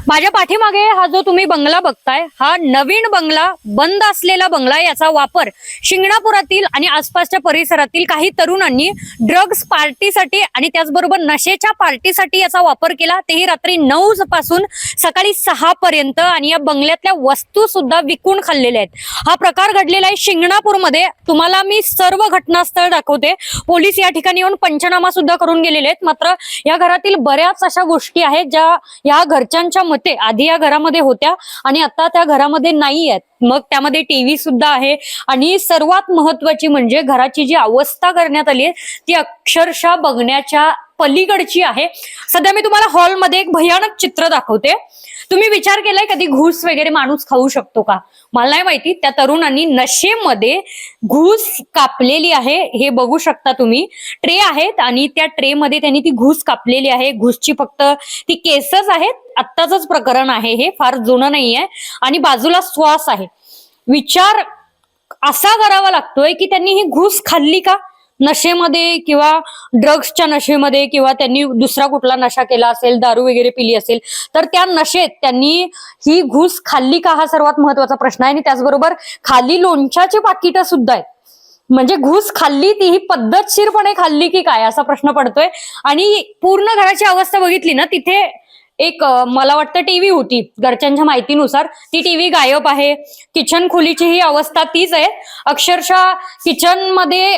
माझ्या पाठीमागे हा जो तुम्ही बंगला बघताय हा नवीन बंगला, बंद असलेला बंगला, याचा वापर शिंगणापुरातील आणि आसपासच्या परिसरातील काही तरुणांनी ड्रग्ज पार्टीसाठी आणि त्याचबरोबर नशेच्या पार्टीसाठी याचा वापर केला, तेही रात्री 9 पासून सकाळी 6 पर्यंत। आणि या बंगल्यातल्या वस्तू सुद्धा विकून खाल्लेल्या आहेत। हा प्रकार घडलेला आहे शिंगणापूरमध्ये। तुम्हाला मी सर्व घटनास्थळ दाखवते। पोलीस या ठिकाणी येऊन पंचनामा सुद्धा करून गेलेले आहेत। मात्र या घरातील बऱ्याच अशा गोष्टी आहेत ज्या या घरच्यांच्या मते आधी या घरामध्ये होत्या आणि आता त्या घरामध्ये नाही आहेत। मग त्यामध्ये टीव्ही सुद्धा आहे आणि सर्वात महत्वाची म्हणजे घराची जी अवस्था करण्यात आली आहे ती अक्षरशः बघण्याच्या पलीकडची आहे। सध्या मी तुम्हाला हॉलमध्ये एक भयानक चित्र दाखवते। तुम्ही विचार केलाय कधी घूस वगैरे माणूस खाऊ शकतो का? मला नाही माहिती। त्या तरुणांनी नशेमध्ये घूस कापलेली आहे, हे बघू शकता तुम्ही। ट्रे आहेत आणि त्या ट्रे मध्ये त्यांनी ती घूस कापलेली आहे। घूसची फक्त ती केसच आहेत। आत्ताच प्रकरण आहे हे, फार जुनं नाहीये। आणि बाजूला श्वास आहे। विचार असा करावा लागतोय की त्यांनी ही घूस खाल्ली का नशेमध्ये, किंवा ड्रग्सच्या नशेमध्ये, किंवा त्यांनी दुसरा कुठला नशा केला असेल, दारू वगैरे पिली असेल तर त्या नशेत त्यांनी ही घूस खाल्ली का, हा सर्वात महत्वाचा प्रश्न आहे। आणि त्याचबरोबर खाली लोणच्याची पाकिटं सुद्धा आहेत। म्हणजे घूस खाल्ली ती ही पद्धतशीरपणे खाल्ली की काय असा प्रश्न पडतोय। आणि पूर्ण घराची अवस्था बघितली ना, तिथे एक मला वाटतं टीव्ही होती, घरच्यांच्या माहितीनुसार ती टीव्ही गायब आहे। किचन खोलीची ही अवस्था तीच आहे। अक्षरशः किचन मध्ये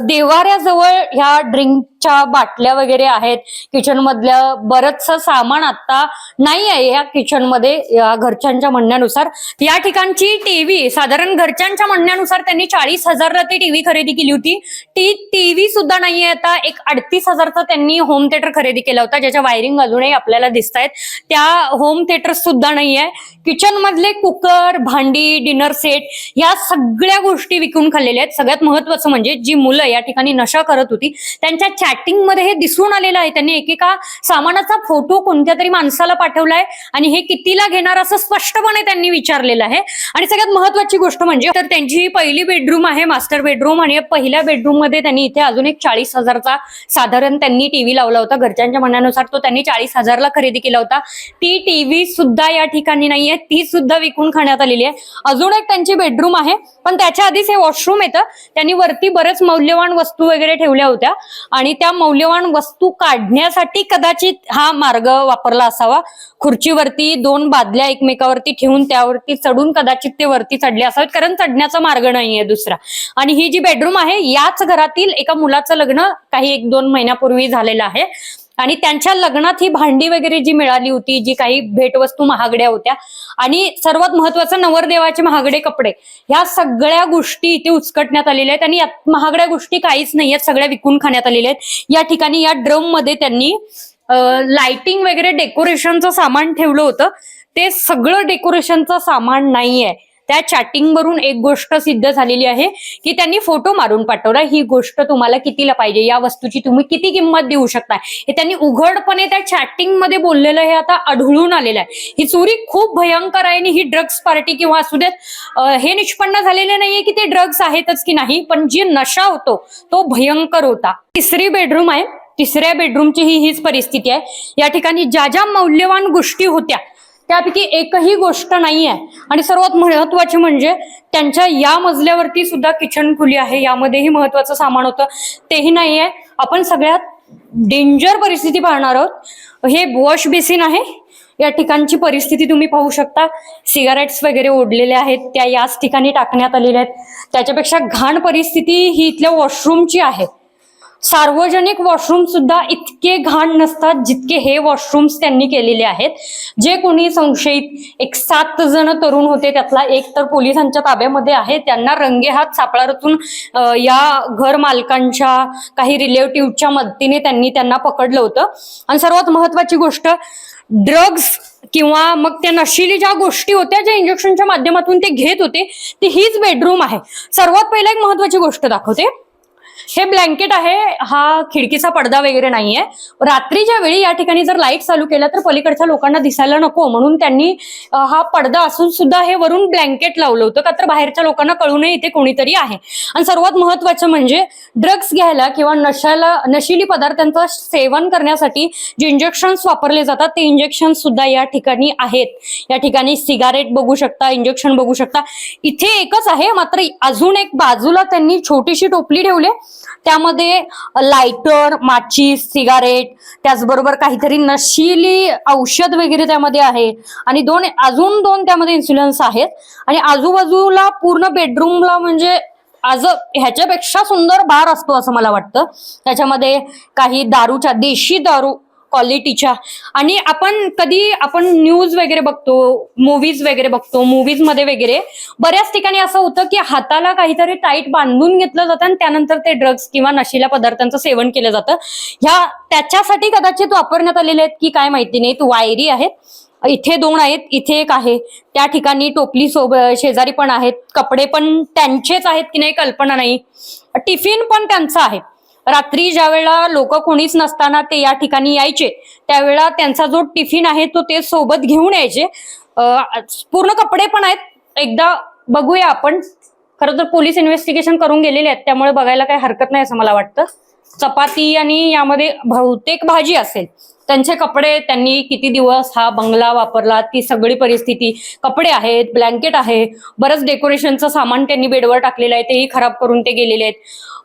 देवाऱ्याजवळ ह्या ड्रिंकच्या बाटल्या वगैरे आहेत। किचन मधल्या बरचसं सामान आता नाही आहे या किचन मध्ये, या घरच्यांच्या म्हणण्यानुसार। या ठिकाणची टीव्ही साधारण घरच्यांच्या म्हणण्यानुसार त्यांनी 40,000ला ती टीव्ही खरेदी केली होती। ती टीव्ही सुद्धा नाहीये आता। एक 38,000चा त्यांनी होम थिएटर खरेदी केला होता, ज्याच्या वायरिंग अजूनही आपल्याला दिसतायत। त्या होम थिएटर सुद्धा नाहीये। किचन मधले कुकर, भांडी, डिनर सेट या सगळ्या गोष्टी विकून खाल्लेल्या आहेत। सगळ्यात महत्वाचं म्हणजे जी मुलं या ठिकाणी नशा करत होती त्यांच्या चॅटिंग मध्ये हे दिसून आलेलं आहे। त्यांनी एकेका सामानाचा फोटो कोणत्या तरी माणसाला पाठवलाय आणि हे कितीला घेणार असं स्पष्टपणे त्यांनी विचारलेलं आहे। आणि सगळ्यात महत्वाची गोष्ट म्हणजे तर त्यांची पहिली बेडरूम आहे, मास्टर बेडरूम, आणि पहिल्या बेडरूम मध्ये त्यांनी इथे अजून एक 40,000चा साधारण त्यांनी टीव्ही लावला होता। घरच्यांच्या म्हणण्यानुसार तो त्यांनी 40,000ला खरेदी केला होता। ती टीव्ही सुद्धा या ठिकाणी नाहीये, ती सुद्धा विकून खाण्यात आलेली आहे। अजून एक त्यांची बेडरूम आहे, पण त्याच्या आधीच हे वॉशरूम येतं। त्यांनी वरती बरेच मौल्यवान वस्तू वगैरे ठेवल्या होत्या आणि त्या मौल्यवान वस्तू काढण्यासाठी कदाचित हा मार्ग वापरला असावा। खुर्चीवरती 2 बादल्या एकमेकावरती ठेवून त्यावरती चढून कदाचित ते वरती चढले असावेत, कारण चढण्याचा मार्ग नाहीये दुसरा। आणि ही जी बेडरूम आहे याच घरातील एका मुलाचं लग्न काही 1-2 महिन्यापूर्वी झालेलं आहे। आणि त्यांच्या लग्नात ही भांडी वगैरे जी मिळाली होती, जी काही भेटवस्तू महागड्या होत्या, आणि सर्वात महत्वाचं नवरदेवाचे महागडे कपडे, ह्या सगळ्या गोष्टी इथे उचकटण्यात आलेल्या आहेत। आणि यात महागड्या गोष्टी काहीच नाहीयेत, सगळ्या विकून खाण्यात आलेल्या आहेत। या ठिकाणी या ड्रम मध्ये त्यांनी लाइटिंग वगैरे डेकोरेशनचं सामान ठेवलं होतं, ते सगळं डेकोरेशनचं सामान नाहीये। त्या चॅटिंग वरून एक गोष्ट सिद्ध झालेली आहे की त्यांनी फोटो मारून पाठवला। ही गोष्ट तुम्हाला कितीला पाहिजे, या वस्तूची तुम्ही किती किंमत देऊ शकता, हे त्यांनी उघडपणे त्या चॅटिंग मध्ये बोललेलं हे आता आढळून आलेलं आहे। ही चोरी खूप भयंकर आहे आणि ही ड्रग्स पार्टी किंवा असू देत, हे निष्पन्न झालेलं नाहीये की ते ड्रग्स आहेतच की नाही, पण जी नशा होतो तो भयंकर होता। तिसरी बेडरूम आहे, तिसऱ्या बेडरूमची हीच परिस्थिती आहे। या ठिकाणी ज्या ज्या मौल्यवान गोष्टी होत्या त्यापैकी एकही गोष्ट नाहीये। आणि सर्वात महत्वाची म्हणजे त्यांच्या या मजल्यावरती सुद्धा किचन खोली आहे, यामध्येही महत्वाचं सामान होतं, तेही नाहीये। आपण सगळ्यात डेंजर परिस्थिती पाहणार आहोत। हे वॉश बेसिन आहे, या ठिकाणची परिस्थिती तुम्ही पाहू शकता। सिगारेट्स वगैरे ओढलेले आहेत, त्या याच ठिकाणी टाकण्यात आलेल्या आहेत। त्याच्यापेक्षा घाण परिस्थिती ही इथल्या वॉशरूमची आहे। सार्वजनिक वॉशरूम सुद्धा इतके घाण नसतात जितके हे वॉशरूम्स त्यांनी केलेले आहेत। जे कोणी संशयित, एक 7 जण तरुण होते, त्यातला एक तर पोलिसांच्या ताब्यामध्ये आहे। त्यांना रंगेहात सापळा रचून या घर मालकांच्या काही रिलेटिव्हच्या मदतीने त्यांनी त्यांना पकडलं होतं। आणि सर्वात महत्वाची गोष्ट, ड्रग्ज किंवा मग त्या नशिली ज्या गोष्टी होत्या, ज्या इंजेक्शनच्या माध्यमातून ते घेत होते, ती हीच बेडरूम आहे। सर्वात पहिला एक महत्वाची गोष्ट दाखवते, हे ब्लँकेट आहे, हा खिडकीचा पडदा वगैरे नाहीये. रात्रीच्या वेळी या ठिकाणी जर लाईट चालू केला तर पलीकडच्या लोकांना दिसायला नको म्हणून त्यांनी हा पडदा असून सुद्धा हे वरून ब्लँकेट लावलं होतं, का तर बाहेरच्या लोकांना कळू नये इथे कोणीतरी आहे. आणि सर्वात महत्वाचं म्हणजे ड्रग्स घ्यायला किंवा नशिली पदार्थांचं सेवन करण्यासाठी जे इंजेक्शन्स वापरले जातात ते इंजेक्शन सुद्धा या ठिकाणी आहेत. या ठिकाणी सिगारेट बघू शकता, इंजेक्शन बघू शकता. इथे एकच आहे, मात्र अजून एक बाजूला त्यांनी छोटीशी टोपली ठेवली, त्यामध्ये लायटर, माचीस, सिगारेट, त्याचबरोबर काहीतरी नशिली औषध वगैरे त्यामध्ये आहे आणि अजून दोन त्यामध्ये इन्सुलन्स आहेत. आणि आजूबाजूला पूर्ण बेडरूमला म्हणजे ह्याच्यापेक्षा सुंदर बार असतो असं मला वाटतं. त्याच्यामध्ये काही दारूच्या, देशी दारू क्वालिटीच्या. आणि आपण न्यूज वगैरे बघतो, मूवीज वगैरे बघतो, मूवीज मध्ये वगैरे बऱ्याच ठिकाणी असं होतं की हाताला काहीतरी टाईट बांधून घेतलं जातं आणि त्यानंतर ते ड्रग्स किंवा नशिल्या पदार्थांचं सेवन केलं जातं. त्याच्यासाठी कदाचित वापरण्यात आलेले आहेत की काय माहिती नाही. वायरी आहेत, इथे 2 आहेत, इथे एक आहे. त्या ठिकाणी टोपली शेजारी पण आहेत, कपडे पण त्यांचेच आहेत की नाही कल्पना नाही. टिफिन पण त्यांचा आहे. रात्री ज्या वेळेला लोक कोणीच नसताना ते या ठिकाणी यायचे त्यावेळेला त्यांचा जो टिफिन आहे तो ते सोबत घेऊन यायचे. पूर्ण कपडे पण आहेत. एकदा बघूया आपण. खरं तर पोलीस इन्व्हेस्टिगेशन करून गेलेले आहेत त्यामुळे बघायला काही हरकत नाही असं मला वाटतं. चपाती आणि यामध्ये बहुतेक भाजी असेल. त्यांचे कपडे, त्यांनी किती दिवस हा बंगला वापरला ती सगळी परिस्थिती, कपडे आहेत, ब्लँकेट आहे, बरंच डेकोरेशनचं सामान त्यांनी बेडवर टाकलेलं आहे तेही खराब करून ते गेलेले आहेत.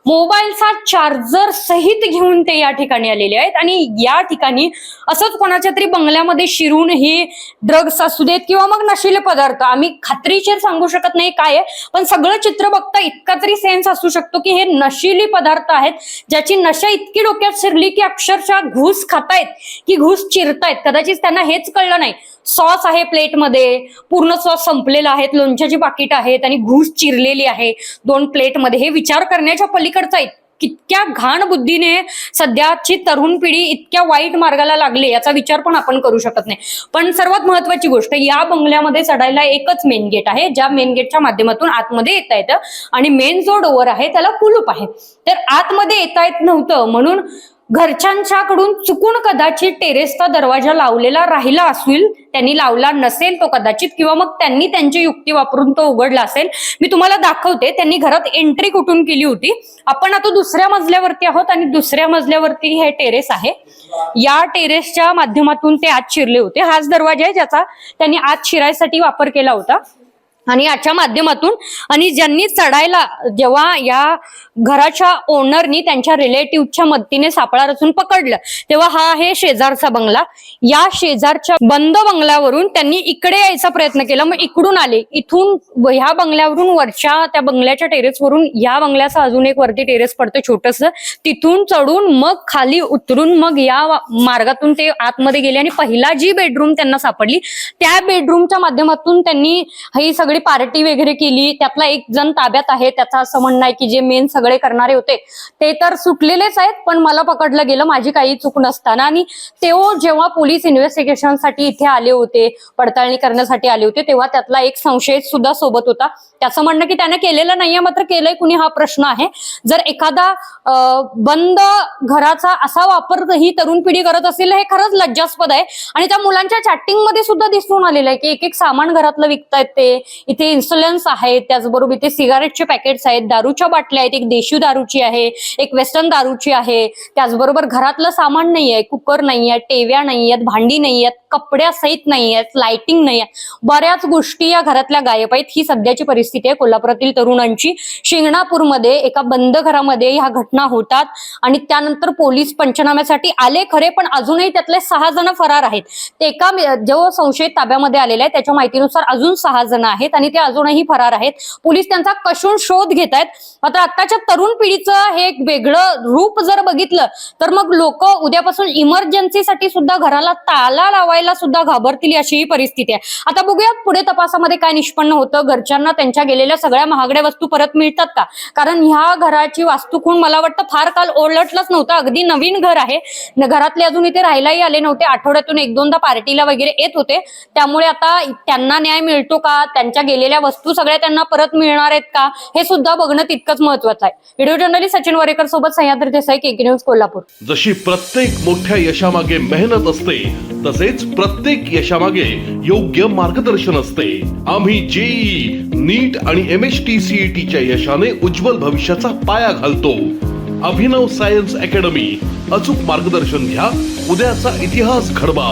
मोबाईलचा चार्जर सहित घेऊन ते या ठिकाणी आलेले आहेत. आणि या ठिकाणी असंच कोणाच्या तरी बंगल्यामध्ये शिरून ही ड्रग्स असू देत किंवा मग नशिले पदार्थ, आम्ही खात्रीशीर सांगू शकत नाही काय आहे, पण सगळं चित्र बघता इतका तरी सेन्स असू शकतो की हे नशिली पदार्थ आहेत ज्याची नशा इतकी डोक्यात शिरली की अक्षरशः घूस खातायत की घूस चिरतायत. कदाचित त्यांना हेच कळलं नाही. सॉस आहे प्लेटमध्ये, पूर्ण सॉस संपलेला आहे, लोणच्याची पाकिट आहेत आणि घूस चिरलेली आहे 2 प्लेटमध्ये. हे विचार करण्याच्या पलीकडचं आहे. कितक्या घाण बुद्धीने सध्याची तरुण पिढी इतक्या वाईट मार्गाला लागली याचा विचार पण आपण करू शकत नाही. पण सर्वात महत्वाची गोष्ट, या बंगल्यामध्ये चढायला एकच मेन गेट आहे, ज्या मेन गेटच्या माध्यमातून आतमध्ये येता येतं. आणि मेन जो डोअर आहे त्याला कुलूप आहे. तर आतमध्ये येता येत नव्हतं म्हणून घरच्यांच्याकडून चुकून कदाचित टेरेसचा दरवाजा लावलेला राहिला असेल, त्यांनी लावला नसेल तो कदाचित, किंवा मग त्यांनी त्यांची युक्ती वापरून तो उघडला असेल. मी तुम्हाला दाखवते त्यांनी घरात एंट्री कुठून केली होती. आपण आता 2ऱ्या मजल्यावरती आहोत आणि 2ऱ्या मजल्यावरती हे टेरेस आहे. या टेरेसच्या माध्यमातून ते आत शिरले होते. हाच दरवाजा आहे ज्याचा त्यांनी आत शिरायसाठी वापर केला होता. आणि याच्या माध्यमातून आणि ज्यांनी चढायला, जेव्हा या घराच्या ओनरनी त्यांच्या रिलेटिव्हच्या मदतीने सापळा रचून पकडलं तेव्हा हा आहे शेजारचा बंगला. या शेजारच्या बंद बंगल्यावरून त्यांनी इकडे यायचा प्रयत्न केला. मग इकडून आले, इथून ह्या बंगल्यावरून वरच्या त्या बंगल्याच्या टेरेसवरून या बंगल्याचा अजून एक वरती टेरेस पडतं छोटस, तिथून चढून मग खाली उतरून मग या मार्गातून ते आतमध्ये गेले. आणि पहिला जी बेडरूम त्यांना सापडली त्या बेडरूमच्या माध्यमातून त्यांनी ही सगळी पार्टी वगैरे केली. त्यातला एक जण ताब्यात आहे. त्याचं असं म्हणणं आहे की जे मेन सगळे करणारे होते ते तर सुटलेलेच आहेत, पण मला पकडलं गेलं माझी काही चूक नसताना. आणि तेव्हा जेव्हा पोलीस इन्व्हेस्टिगेशनसाठी इथे आले होते, पडताळणी करण्यासाठी आले होते, तेव्हा त्यातला एक संशयित सुद्धा सोबत होता. त्याचं म्हणणं की त्याने केलेलं नाहीये, मात्र केलंय कुणी हा प्रश्न आहे. जर एखादा बंद घराचा असा वापर ही तरुण पिढी करत असेल हे खरंच लज्जास्पद आहे. आणि त्या मुलांच्या चॅटिंग मध्ये सुद्धा दिसून आलेलं आहे की एक एक सामान घरातलं विकतायत ते. इथे इन्सुलन्स आहेत, त्याचबरोबर इथे सिगारेटचे पॅकेट्स आहेत, दारूच्या बाटल्या आहेत, एक देशी दारूची आहे, एक वेस्टर्न दारूची आहे. त्याचबरोबर घरातलं सामान नाहीये, कुकर नाहीये, टेव्या नाहीयेत, भांडी नाहीयेत, कपड्यासहित नाहीयेत, लाइटिंग नाहीये, बऱ्याच गोष्टी या घरातल्या गायब आहेत. ही सध्याची परिस्थिती आहे कोल्हापुरातील तरुणांची. शिंगणापूरमध्ये एका बंद घरामध्ये ह्या घटना होतात आणि त्यानंतर पोलीस पंचनाम्यासाठी आले खरे, पण अजूनही त्यातले 6 जण फरार आहेत. ते एका जो संशयित ताब्यामध्ये आलेला आहे त्याच्या माहितीनुसार अजून 6 जण आहेत आणि ते अजूनही फरार आहेत. पोलीस त्यांचा कशून शोध घेत आहेत. मात्र आताच्या तरुण पिढीचं हे एक वेगळं रूप जर बघितलं तर मग लोक उद्यापासून इमर्जन्सीसाठी सुद्धा घराला ताला लावायला मागायला सुद्धा घाबरतील अशी ही परिस्थिती आहे. आता बघूयात पुढे तपासामध्ये काय निष्पन्न होतं. घरच्यांना त्यांच्या गेलेल्या सगळ्या महागड्या वस्तू परत मिळतात का? कारण ह्या घराची वास्तू खूण मला वाटतं फार काल ओळखलंच नव्हतं. अगदी नवीन घर आहे. घरातले अजून इथे राहायलाही आले नव्हते. आठवड्यातून 1-2दा पार्टीला वगैरे येत होते. त्यामुळे आता त्यांना न्याय मिळतो का, त्यांच्या गेलेल्या वस्तू सगळ्या त्यांना परत मिळणार आहेत का, हे सुद्धा बघणं तितकंच महत्वाचं आहे. व्हिडिओ जर्नलिस्ट सचिन वरेकर सोबत सह्याद्री देसाई, केके न्यूज, कोल्हापूर. जशी प्रत्येक मोठ्या यशामागे मेहनत असते, तसेच प्रत्येक यशामागे योग्य मार्गदर्शन असते. आम्ही जेईई, नीट आणि MSTCETच्या यशाने उज्ज्वल भविष्याचा पाया घालतो. अभिनव सायन्स अकॅडमी, अचूक मार्गदर्शन घ्या, उद्याचा इतिहास घडवा.